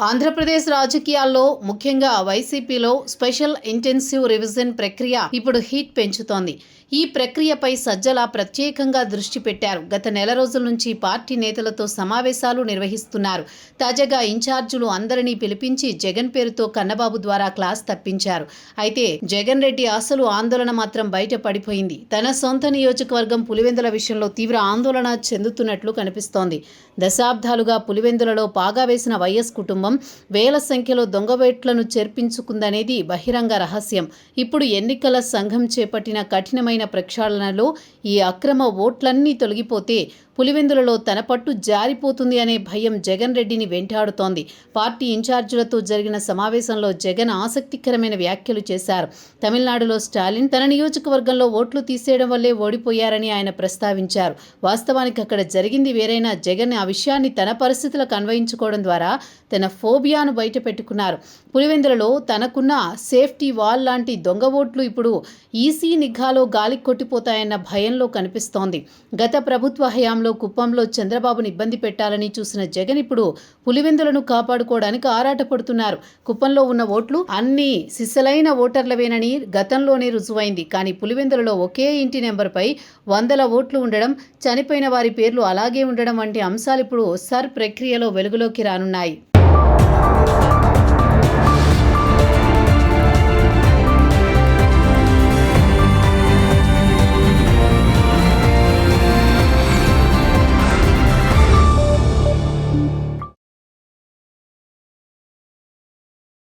ఆంధ్రప్రదేశ్ రాజకీయాల్లో ముఖ్యంగా వైసీపీలో స్పెషల్ ఇంటెన్సివ్ రివిజన్ ప్రక్రియ ఇప్పుడు హీట్ పెంచుతోంది. ఈ ప్రక్రియపై సజ్జల ప్రత్యేకంగా దృష్టి పెట్టారు. గత నెల రోజుల నుంచి పార్టీ నేతలతో సమావేశాలు నిర్వహిస్తున్నారు. తాజాగా ఇన్ఛార్జీలు అందరినీ పిలిపించి జగన్ పేరుతో కన్నబాబు ద్వారా క్లాస్ తప్పించారు. అయితే జగన్ రెడ్డి అసలు ఆందోళన మాత్రం బయట పడిపోయింది. తన సొంత నియోజకవర్గం పులివెందుల విషయంలో తీవ్ర ఆందోళన చెందుతున్నట్లు కనిపిస్తోంది. దశాబ్దాలుగా పులివెందులలో పాగా వేసిన వైఎస్ కుటుంబం వేల సంఖ్యలో దొంగవేట్లను చేర్పించుకుందనేది బహిరంగ రహస్యం. ఇప్పుడు ఎన్నికల సంఘం చేపట్టిన కఠినమైన ప్రక్షాళనలో ఈ అక్రమ ఓట్లన్నీ తొలగిపోతే పులివెందులలో తన పట్టు జారిపోతుంది అనే భయం జగన్ రెడ్డిని వెంటాడుతోంది. పార్టీ ఇన్ఛార్జీలతో జరిగిన సమావేశంలో జగన్ ఆసక్తికరమైన వ్యాఖ్యలు చేశారు. తమిళనాడులో స్టాలిన్ తన నియోజకవర్గంలో ఓట్లు తీసేయడం వల్లే ఓడిపోయారని ఆయన ప్రస్తావించారు. వాస్తవానికి అక్కడ జరిగింది వేరైనా జగన్ ఆ విషయాన్ని తన పరిస్థితులకు అన్వయించుకోవడం ద్వారా తన ఫోబియాను బయట పెట్టుకున్నారు. పులివెందులలో తనకున్న సేఫ్టీ వాల్ లాంటి దొంగ ఓట్లు ఇప్పుడు ఈసీ నిఘాలో గాలి కొట్టిపోతాయన్న భయంలో కనిపిస్తోంది. గత ప్రభుత్వ హయాంలో కుప్పంలో చంద్రబాబును ఇబ్బంది పెట్టాలని చూసిన జగన్ ఇప్పుడు పులివెందులను కాపాడుకోవడానికి ఆరాటపడుతున్నారు. కుప్పంలో ఉన్న ఓట్లు అన్ని సిసలైన ఓటర్లవేనని గతంలోనే రుజువైంది. కానీ పులివెందులలో ఒకే ఇంటి నెంబర్పై వందల ఓట్లు ఉండడం, చనిపోయిన వారి పేర్లు అలాగే ఉండడం వంటి అంశాలు ఇప్పుడు సర్ ప్రక్రియలో వెలుగులోకి రానున్నాయి.